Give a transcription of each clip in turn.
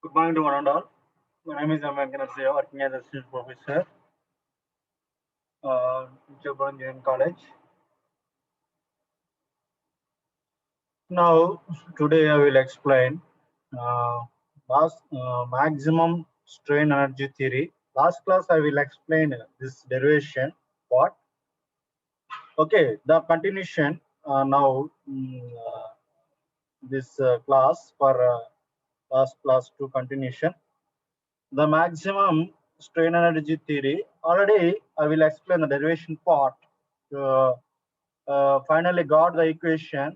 Good morning to one and all. My name is Venkanathaya, working as assistant professor in Children Engineering College. Now, today I will explain uh, maximum strain energy theory. Last class I will explain this derivation. What? Okay, the continuation now this class for last class to continuation. The maximum strain energy theory. Already, I will explain the derivation part. Uh, Finally, got the equation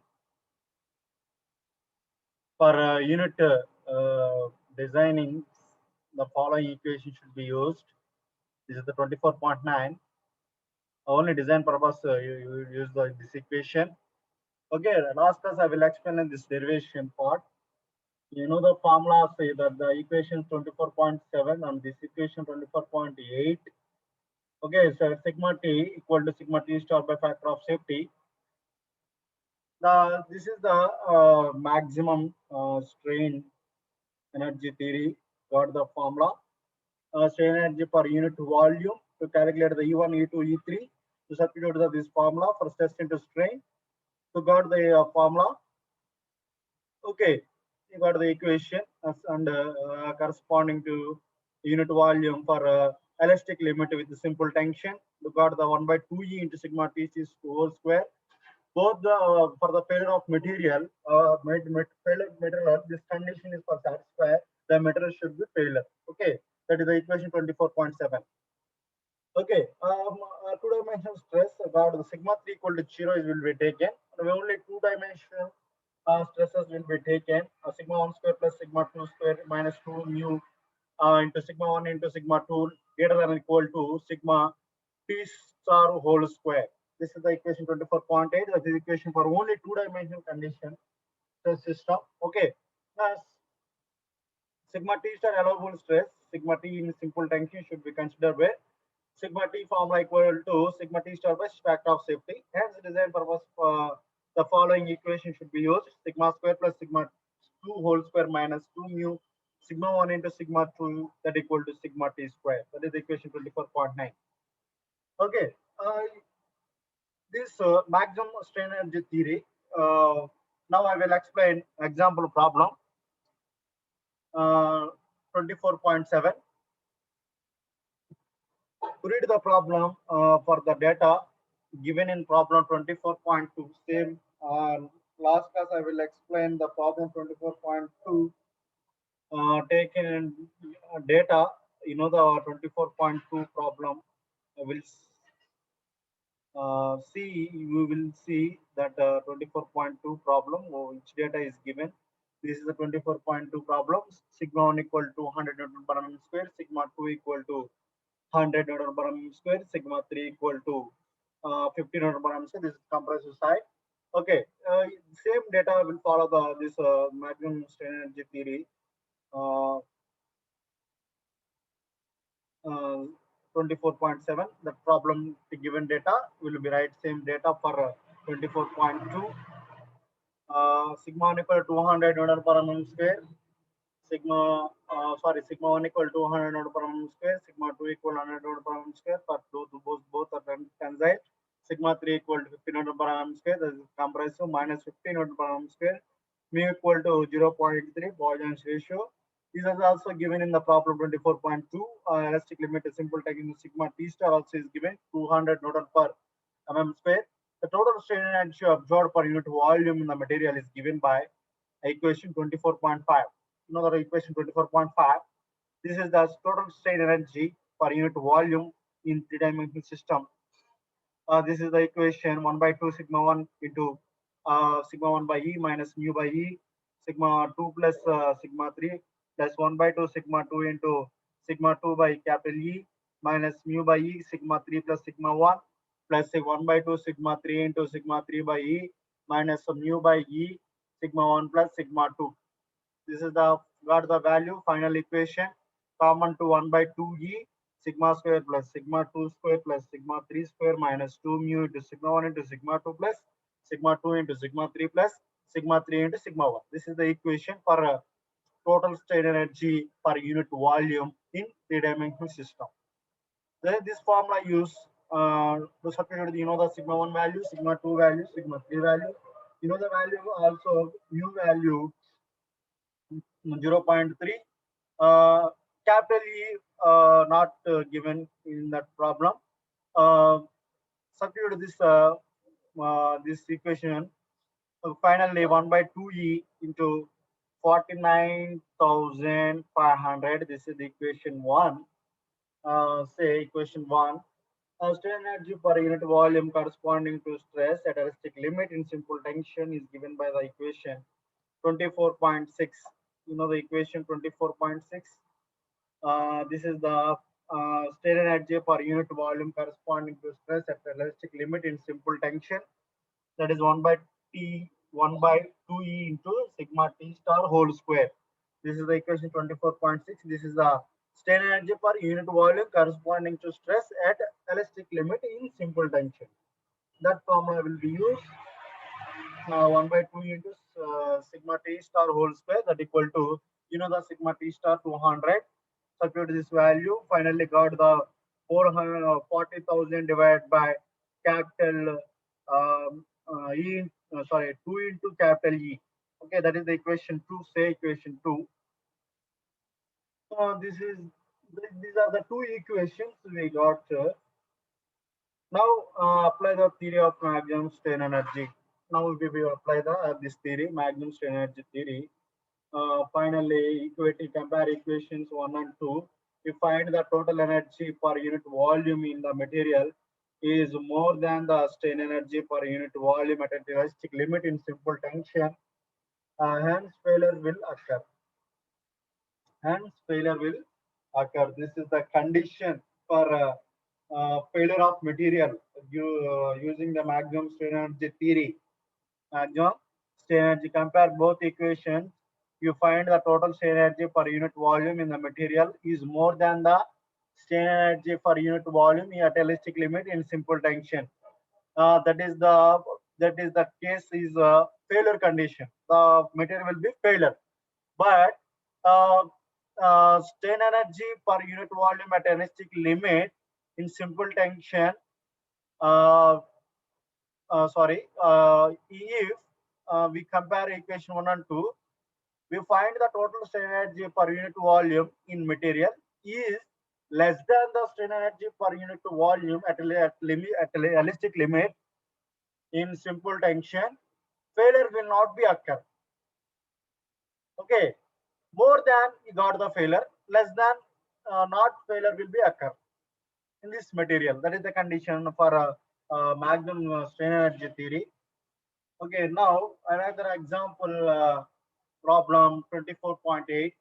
for unit designing. The following equation should be used. This is the 24.9. Only design purpose you use this equation. Okay, last class I will explain this derivation part. You know the formula say that the equation 24.7 and this equation 24.8. Okay, so sigma t equal to sigma t star by factor of safety. This is the maximum strain energy theory. Got the formula. Strain energy per unit volume to calculate the E1, E2, E3. To substitute this formula for stress into strain. So got the formula. Okay, you got the equation and corresponding to unit volume for elastic limit with simple tension. You got the 1 by 2e into sigma t c whole square. Both the for the failure of material, failure material, this condition is for satisfy the material should be failure. Okay, that is the equation 24.7. Okay, two-dimensional stress about the sigma 3 equal to 0 is will be taken. And only two-dimensional stresses will be taken. Sigma 1 square plus sigma 2 square minus 2 mu into sigma 1 into sigma 2 greater than or equal to sigma t star whole square. This is the equation 24.8. That is equation for only two-dimensional condition stress system. Okay. Now, sigma t star allowable stress, sigma t in simple tension should be considered where sigma t formula equal to sigma t star by factor of safety. Hence, design purpose the following equation should be used: sigma square plus sigma 2 whole square minus 2 mu sigma 1 into sigma 2 that equal to sigma t square. That is equation 24.9. Okay. This maximum strain energy theory. Now I will explain example problem 24.7. Read the problem for the data given in problem 24.2. Same last class I will explain the problem 24.2 taken in data. You know the 24.2 problem. I will see, we will see that 24.2 problem which data is given. This is the 24.2 problem. Sigma 1 equal to 100 Newton per mm square, sigma 2 equal to 100 Newton per mm square, sigma 3 equal to 50 Newton per mm square. This is compressive side. Okay, same data will follow this maximum strain energy theory. Uh, 24.7. The problem the given data will be right same data for 24.2. Sigma 1 equal to 200 Newton per mm square. Sigma 1 equal to 200 Newton per mm square. Sigma 2 equal to 100 Newton per mm square. For both are tensile. Sigma 3 equal to 50 Newton per mm square. That is compressive minus 50 Newton per mm square. Mu equal to 0.3 Poisson's ratio. This is also given in the problem 24.2. Elastic limit is simple taking sigma t star also is given 200 Newton per mm square. The total strain energy absorbed per unit volume in the material is given by equation 24.5. Another equation 24.5. This is the total strain energy per unit volume in three-dimensional system. This is the equation 1 by 2 sigma 1 into sigma 1 by E minus mu by E, sigma 2 plus sigma 3 plus 1 by 2 sigma 2 into sigma 2 by capital E minus mu by E sigma 3 plus sigma 1 plus 1 by 2 sigma 3 into sigma 3 by E minus mu by E sigma 1 plus sigma 2. This is the got the value final equation common to 1 by 2e sigma square plus sigma 2 square plus sigma 3 square minus 2 mu into sigma 1 into sigma 2 plus sigma 2 into sigma 3 plus sigma 3 into sigma 1. This is the equation for total strain energy per unit volume in three-dimensional system. Then this formula use to substitute, the sigma 1 value, sigma 2 value, sigma 3 value. The value also mu value 0.3. Capital E not given in that problem. Substitute this equation. Finally, 1 by 2E into 49,500. This is the equation 1. Say equation 1. Strain energy per unit volume corresponding to stress at elastic limit in simple tension is given by the equation 24.6. The equation 24.6. This is the strain energy per unit volume corresponding to stress at elastic limit in simple tension. That is 1 by 2E into sigma T star whole square. This is the equation 24.6. This is the strain energy per unit volume corresponding to stress at elastic limit in simple tension. That formula will be used. 1 by 2 into sigma T star whole square, that equal to, the sigma T star 200. Substitute this value. Finally got the 40,000 divided by capital E, 2 into capital E. Okay, that is the equation 2. Say equation 2. These are the two equations we got. Now apply the theory of maximum strain energy. Now we will apply this theory, maximum strain energy theory. Finally, compare equations 1 and 2. We find the total energy per unit volume in the material is more than the strain energy per unit volume at an elastic limit in simple tension. Hence, failure will occur. This is the condition for failure of material using the maximum strain energy theory. Maximum strain energy. Compare both equations. You find the total strain energy per unit volume in the material is more than the strain energy per unit volume at elastic limit in simple tension. That is the case is a failure condition. The material will be failure, but strain energy per unit volume at elastic limit in simple tension. If we compare equation 1 and 2, we find the total strain energy per unit volume in material is less than the strain energy per unit volume at elastic limit in simple tension. Failure will not be occur. Okay, more than you got the failure, less than not failure will be occur in this material. That is the condition for maximum strain energy theory. Okay, now another example, problem 24.8.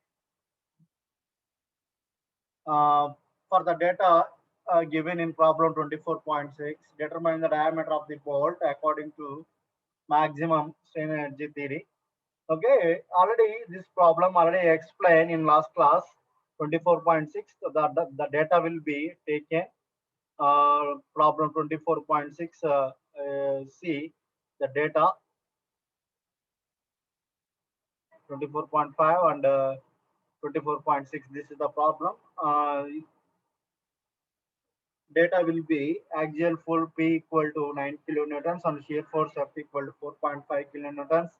For the data given in problem 24.6, determine the diameter of the bolt according to maximum strain energy theory. Okay, already this problem already explained in last class 24.6. The data will be taken. Problem 24.6. See the data 24.5 and 24.6. This is the problem. Data will be axial pull P equal to 9 kilonewtons and shear force F equal to 4.5 kilonewtons.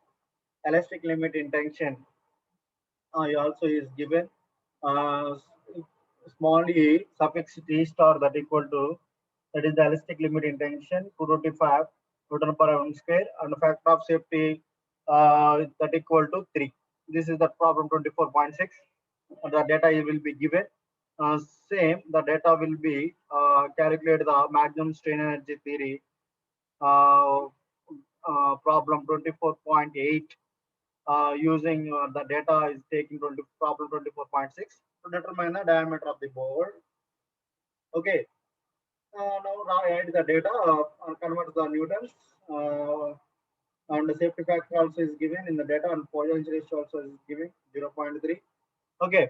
Elastic limit in tension also is given. Small e suffix T star that equal to, that is the elastic limit in tension 225 Newton per ounce square, and factor of safety that equal to 3. This is the problem 24.6. The data will be given. Same, the data will be calculate the maximum strain energy theory. Problem 24.8. Using the data is taking problem 24.6 to determine the diameter of the bolt. Okay. Now add the data, convert the newtons, and the safety factor also is given in the data, and potential ratio also is given 0.3. Okay.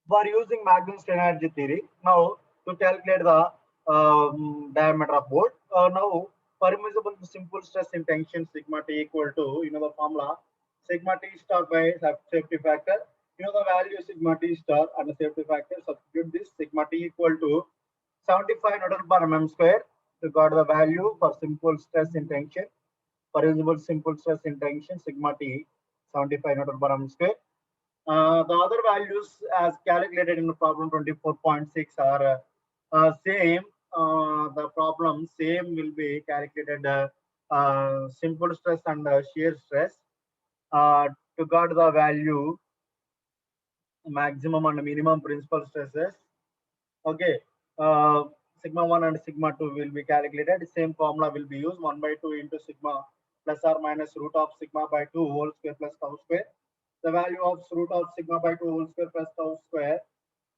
For using maximum strain energy theory, now to calculate the diameter of bolt, now permissible simple stress in tension sigma T equal to, the formula sigma T star by safety factor. You know the value sigma T star and the safety factor. Substitute this sigma T equal to 75 Newton per mm square. We got the value for simple stress in tension. For usable simple stress in tension, sigma T 75 Newton per mm square. The other values as calculated in the problem 24.6 are same. The problem same will be calculated simple stress and shear stress. Uh, to got the value maximum and minimum principal stresses. Okay. Uh, Sigma 1 and sigma 2 will be calculated. Same formula will be used 1 by 2 into sigma plus or minus root of sigma by 2 whole square plus tau square. The value of root of sigma by 2 whole square plus tau square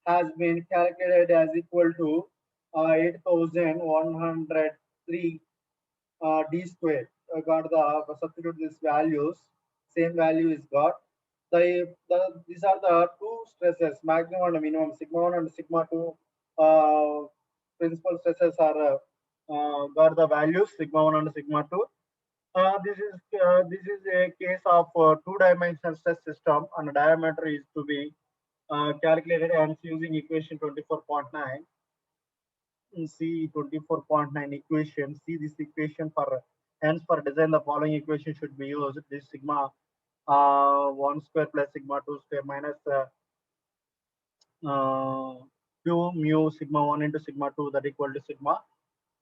has been calculated as equal to 8103 d square. Got the substitute these values, same value is got. These are the two stresses, maximum and minimum, sigma 1 and sigma 2 principal stresses are got the values sigma 1 and sigma 2. This is a case of two-dimensional stress system, and the diameter is to be calculated and using equation 24.9. See 24.9 equation. See this equation for hence for design the following equation should be used. This sigma 1 square plus sigma 2 square minus uh, 2 mu sigma 1 into sigma 2 that equal to sigma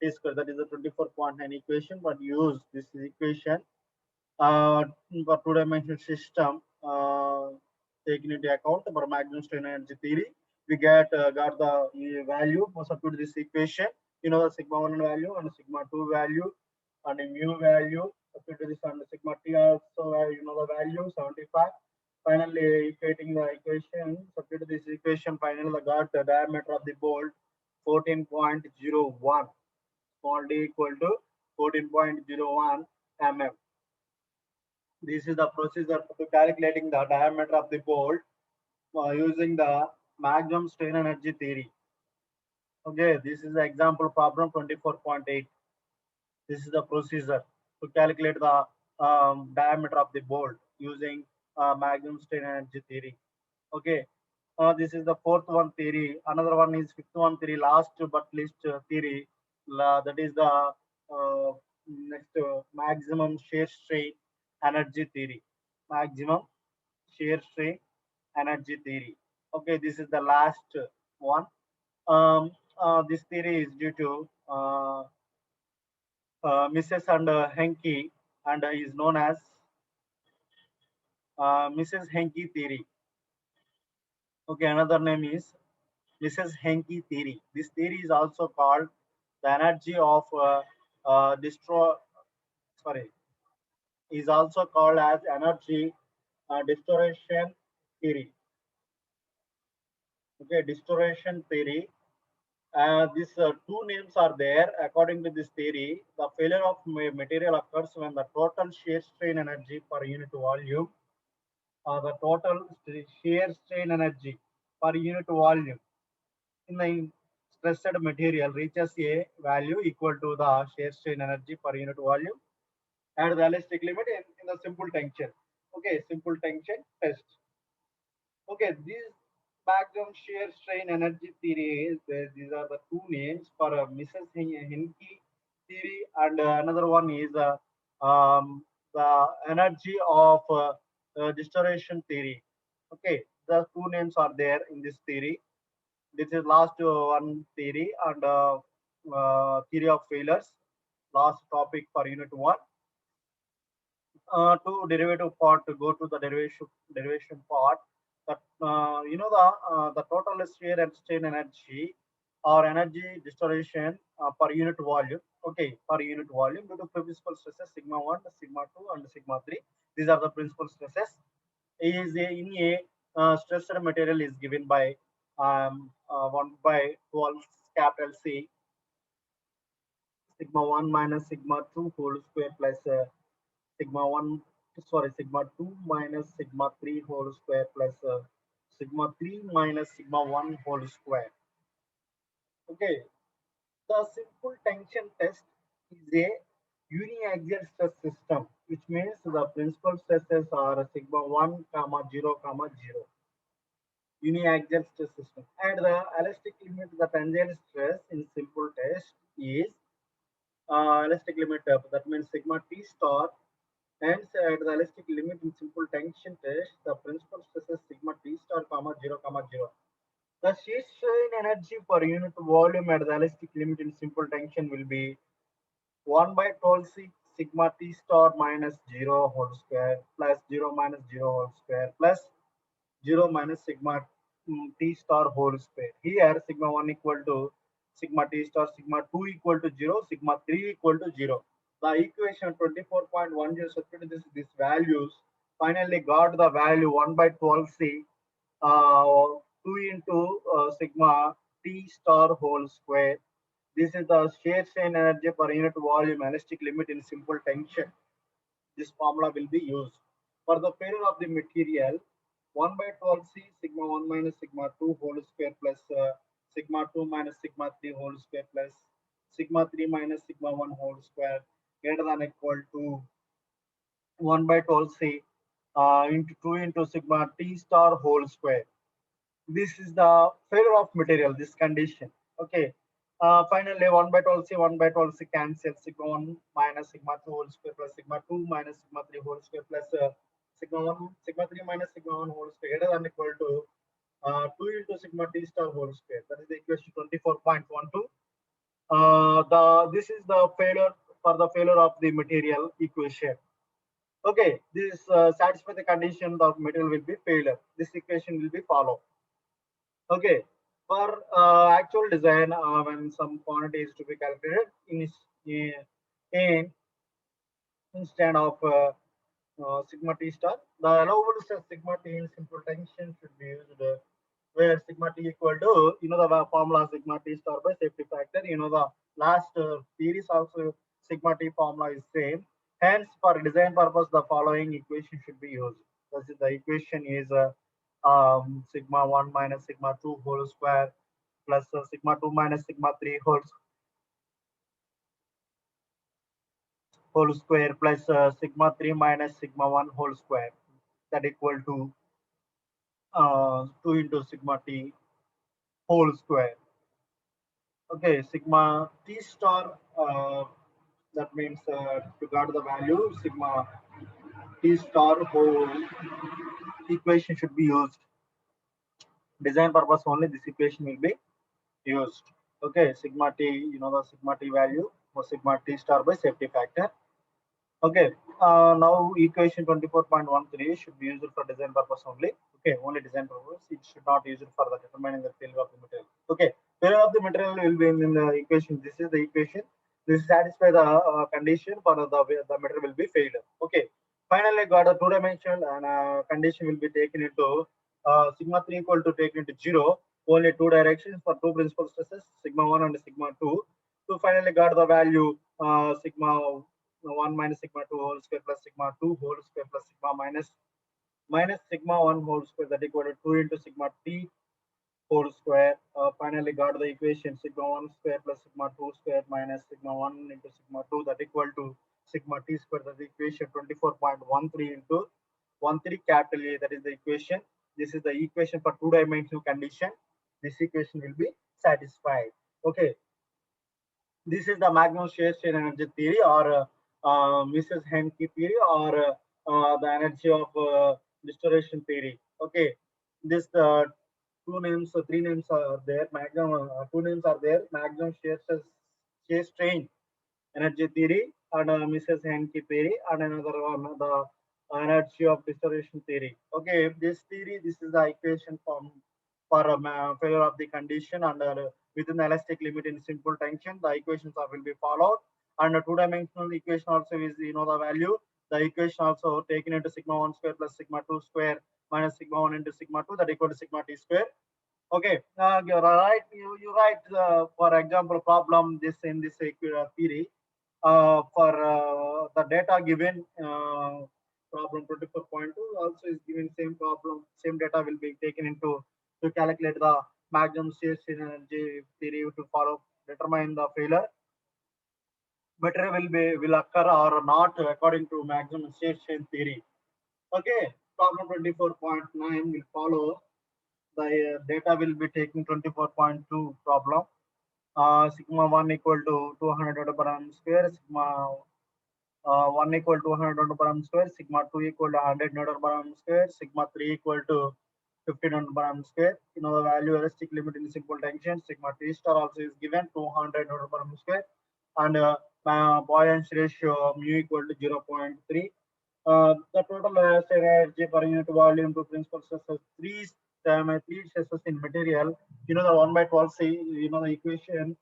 t square. That is the 24.9 equation. But use this equation uh, for two-dimensional system, taking into account for maximum strain energy theory, we got the value for substitute this equation. You know the sigma 1 value and sigma 2 value and a mu value. Substitute this and sigma t also you know the value 75. Finally, equating the equation, substitute this equation. Finally, got the diameter of the bolt 14.01. Small d equal to 14.01 mm. This is the procedure to calculating the diameter of the bolt using the maximum strain energy theory. Okay, this is the example problem 24.8. This is the procedure to calculate the diameter of the bolt using maximum strain energy theory. Okay, this is the fourth one theory. Another one is fifth one theory, last but least theory. That is the next maximum shear strain energy theory. Maximum shear strain energy theory. Okay, this is the last one. This theory is due to Mrs. and Henke, and is known as Mrs. Henke theory. Okay, another name is Mrs. Henke theory. This theory is also called the energy of destroy. Sorry, is also called as energy distortion theory. Okay, distortion theory. These two names are there. According to this theory, the failure of material occurs when the total shear strain energy per unit volume, the total shear strain energy per unit volume in the stressed material reaches a value equal to the shear strain energy per unit volume at the elastic limit in the simple tension. Okay, simple tension test. Okay, these maximum shear strain energy theory is these are the two names for Mrs. Henke theory, and another one is the energy of distortion theory. Okay, the two names are there in this theory. This is last one theory and theory of failures. Last topic for unit one. To derivative part, to go to the derivation part, that you know the total shear and strain energy or energy distortion per unit volume. Okay, per unit volume due to principal stresses sigma 1, sigma 2 and sigma 3. These are the principal stresses. Is a, in a stressed material is given by 1 by 12 capital C sigma 1 minus sigma 2 whole square plus sigma 1, sorry, sigma 2 minus sigma 3 whole square plus sigma 3 minus sigma 1 whole square. Okay, the simple tension test is a uniaxial stress system, which means the principal stresses are sigma 1, comma 0, comma 0. Uniaxial stress system. And the elastic limit, the tensile stress in simple test is elastic limit, that means sigma T star. Hence, at the elastic limit in simple tension test, the principal stress is sigma T star, comma 0, comma 0. The shear strain energy per unit volume at the elastic limit in simple tension will be 1 by 12 sigma T star minus 0 whole square plus 0 minus 0 whole square plus 0 minus sigma T star whole square. Here, sigma 1 equal to sigma T star, sigma 2 equal to 0, sigma 3 equal to 0. The equation 24.10 substitute this values, finally got the value 1 by 12 uh, 2 into sigma T star whole square. This is the shear strain energy per unit volume elastic limit in simple tension. This formula will be used. For the failure of the material, 1 by 12 sigma 1 minus sigma 2 whole square plus sigma 2 minus sigma 3 whole square plus sigma 3 minus sigma 1 whole square greater than or equal to 1 by 12 into 2 into sigma T star whole square. This is the failure of material, this condition. Okay. Finally, 1 by 12 1 by 12 cancel, sigma 1 minus sigma 2 whole square plus sigma 2 minus sigma 3 whole square plus sigma 1 sigma 3 minus sigma 1 whole square greater than or equal to 2 into sigma T star whole square. That is the equation 24.12. This is the failure for the failure of the material equation. Okay, this satisfy the condition the material will be failure. This equation will be followed. Okay, for actual design, when some quantity is to be calculated in instead of sigma T star, the allowable stress sigma T in simple tension should be used where sigma T equal to, the formula sigma T star by safety factor. The last series also sigma T formula is same. Hence, for design purpose, the following equation should be used. The equation is sigma 1 minus sigma 2 whole square plus sigma 2 minus sigma 3 whole square plus sigma 3 minus sigma 1 whole square, that equal to 2 into sigma T whole square. Okay, sigma T star, that means to got the value sigma T star whole equation should be used. Design purpose only this equation will be used. Okay, sigma T, the sigma T value or sigma T star by safety factor. Okay, now equation 24.13 should be used for design purpose only. Okay, only design purpose. It should not use it for the determining the failure of the material. Okay, failure of the material will be in the equation. This is the equation. This satisfy the condition for the material will be failure. Okay, finally got a two-dimensional and condition will be taken into sigma 3 equal to taken into 0. Only two directions for two principal stresses, sigma 1 and sigma 2. So finally got the value sigma 1 minus sigma 2 whole square plus sigma 2 whole square plus sigma minus sigma 1 whole square, that equal to 2 into sigma T whole square. Finally got the equation sigma 1 square plus sigma 2 square minus sigma 1 into sigma 2, that equal to sigma T square. That is the equation 24.13 into 13 capital A, that is the equation. This is the equation for two-dimensional condition. This equation will be satisfied. Okay, this is the maximum shear strain energy theory, or Mrs. Henke theory, or the energy of restoration theory. Okay, this two names, three names are there. Maximum two names are there. Maximum shear strain energy theory, and Mrs. Henke theory, and another one the energy of restoration theory. Okay, this theory, this is the equation for failure of the condition under within the elastic limit in simple tension. The equations will be followed, and a two-dimensional equation also is the value. The equation also taken into sigma 1 square plus sigma 2 square minus sigma 1 into sigma 2, that equal to sigma T square. Okay, you write for example problem this in this theory for the data given problem 24.2 also is given same problem, same data will be taken into to calculate the maximum shear strain energy theory to follow determine the failure material will occur or not according to maximum state strain theory. Okay, problem 24.9 will follow. The data will be taking 24.2 problem. Sigma 1 equal to 200 per annum square, sigma 1 equal to 100 Newton per annum square, sigma 2 equal to 100 Newton per annum square, sigma 3 equal to 50 Newton per annum square. You know the value elastic limit in simple tension. Sigma T star also is given 200 Newton per annum square, and buoyancy ratio mu equal to 0.3. The total energy per unit volume to principal stresses three stresses in material. You know the 1 by 12 C. You know the equation.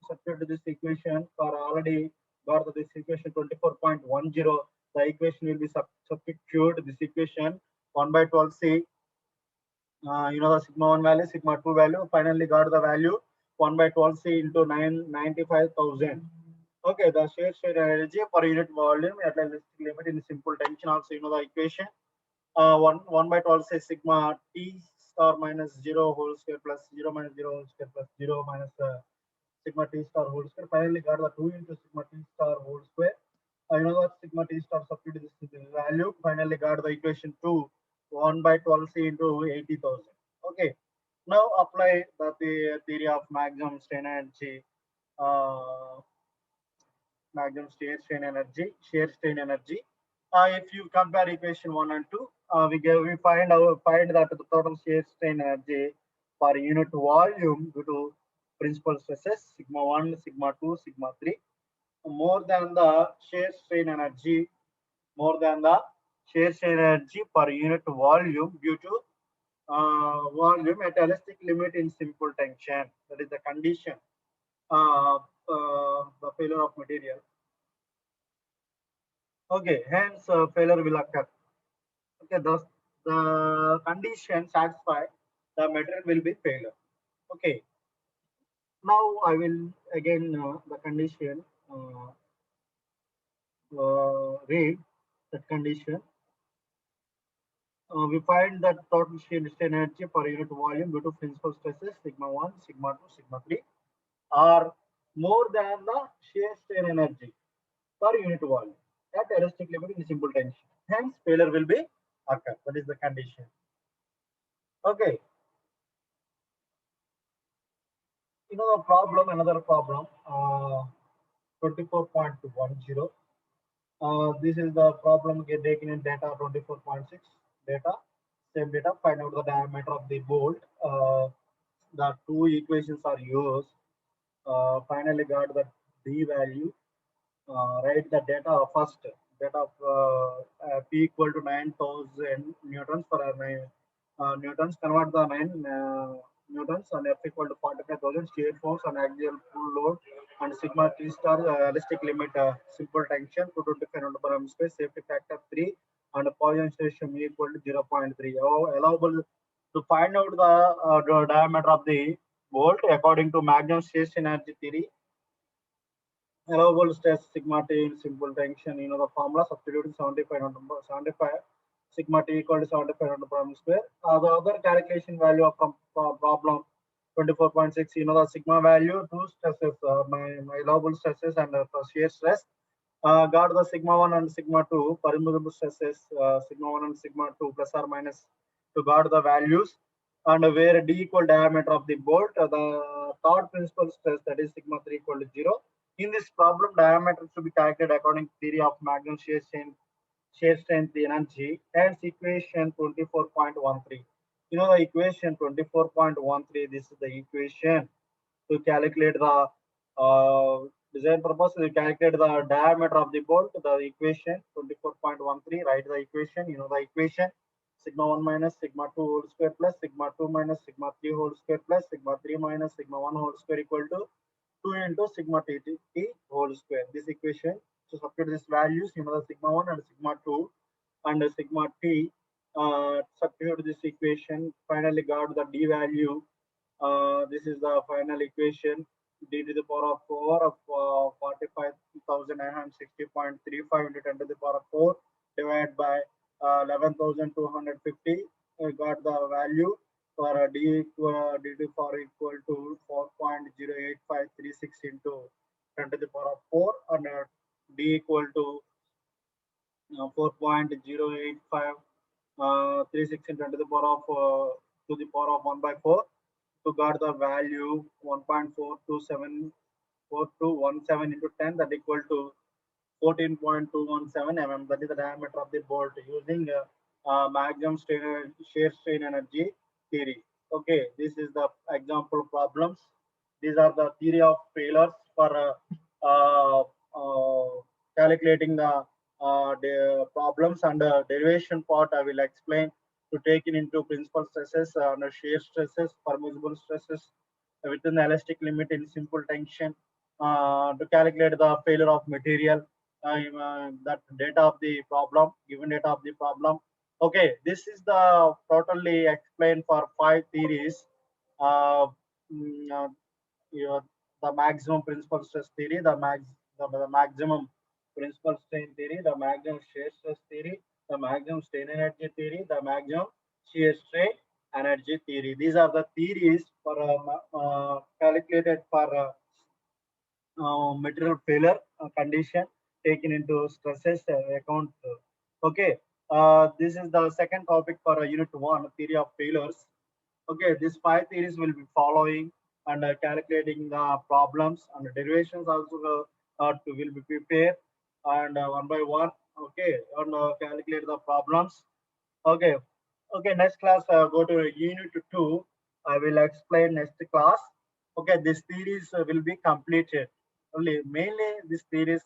Substitute to this equation for already got this equation 24.10. The equation will be substitute this equation 1 by 12 C. You know the sigma 1 value, sigma 2 value. Finally got the value 1 by 12 C into 95,000. Okay, the shear strain energy per unit volume at a limit in simple tension. Also, you know the equation. 1 by 12 say sigma T star minus 0 whole square plus 0 minus 0 whole square plus 0 minus sigma T star whole square. Finally got the 2 into sigma T star whole square. You know what sigma T star substitute this value. Finally got the equation 2 1 by 12 C into 80,000. Okay. Now apply the theory of maximum strain energy. Maximum shear strain energy. If you compare equation 1 and 2, we find that the total shear strain energy per unit volume due to principal stresses sigma 1, sigma 2, sigma 3 more than the shear strain energy per unit volume due to volume at elastic limit in simple tension. That is the condition. The failure of material. Okay, hence failure will occur. Okay, thus the condition satisfied, the material will be failure. Okay, now I will again the condition read that condition. We find that total shear strain energy per unit volume due to principal stresses sigma 1, sigma 2, sigma 3 are more than the shear strain energy per unit volume at elastic limit in simple tension. Hence, failure will be occur. That is the condition. Okay. You know the problem, another problem, 24.10. This is the problem taken in data 24.6 data. Same data, find out the diameter of the bolt. The two equations are used. Finally got the D value. Write the data first. Data of P equal to 9,000 newtons for newtons. Convert the 9 newtons and F equal to 45,000 shear force and axial pull load and sigma T star elastic limit simple tension 225 Newton per square safety factor 3 and poison station equal to 0.3. Allowable to find out the diameter of the bolt according to maximum shear energy theory. Allowable stress sigma T in simple tension. You know the formula substituting 75 sigma T equal to 75 Newton per square. The other calculation value of problem 24.6. You know the sigma value, two stresses, my allowable stresses and shear stress. Got the sigma 1 and sigma 2 permissible stresses, sigma 1 and sigma 2 plus or minus to got the values and where D equal diameter of the bolt, the third principal stress that is sigma 3 equal to 0. In this problem, diameter should be calculated according to theory of maximum shear strength energy. Hence, equation 24.13. You know the equation 24.13. This is the equation to calculate the design purpose. We calculate the diameter of the bolt. The equation 24.13. Write the equation. You know the equation. Sigma 1 minus sigma 2 whole square plus sigma 2 minus sigma 3 whole square plus sigma 3 minus sigma 1 whole square equal to 2 into sigma t whole square. This equation, so substitute these values, you know the sigma 1 and sigma 2 and sigma t, substitute this equation, finally got the d value. This is the final equation, d to the power of 4 of 45,960.35 into 10 to the power of 4 divided by 11,250. Got the value for d to the power equal to 4.08536 into 10 to the power of d equal to 4.085 36 into 10 to the power of 1 by 4 to got the value 1.4217 into 10, that equal to 14.217 mm. That is the diameter of the bolt using maximum shear strain energy theory. Okay, this is the example problems. These are the theory of failures for calculating the problems, and derivation part I will explain to take it into principal stresses and shear stresses, permissible stresses within the elastic limit in simple tension to calculate the failure of material, that data of the problem, given data of the problem. Okay, this is the totally explained for 5 theories. Uh, mm, uh, the maximum principal stress theory, the maximum principal strain theory, the maximum shear stress theory, the maximum strain energy theory, the maximum shear strain energy theory. These are the theories for calculated for material failure condition taken into stresses account. Okay, this is the second topic for unit 1, theory of failures. Okay, these 5 theories will be following and calculating the problems, and the derivations also will be prepared and one by one. Okay, and calculate the problems. Okay, okay. Next class, go to unit 2. I will explain next class. Okay, this series will be completed. Only mainly this series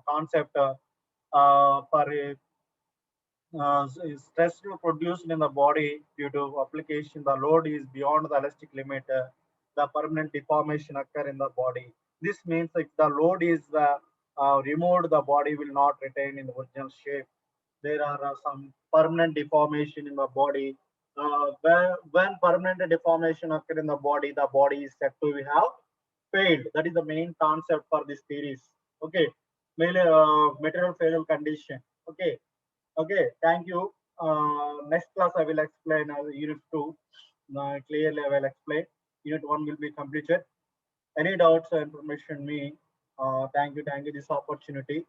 concept for stress produced in the body due to application. The load is beyond the elastic limit. The permanent deformation occur in the body. This means if the load is removed, the body will not retain in the original shape. There are some permanent deformation in the body. When permanent deformation occur in the body is said to have failed. That is the main concept for this series. Okay, mainly material failure condition. Okay, okay. Thank you. Next class I will explain unit 2. Clearly I will explain. Unit 1 will be completed. Any doubts or information me? Thank you this opportunity.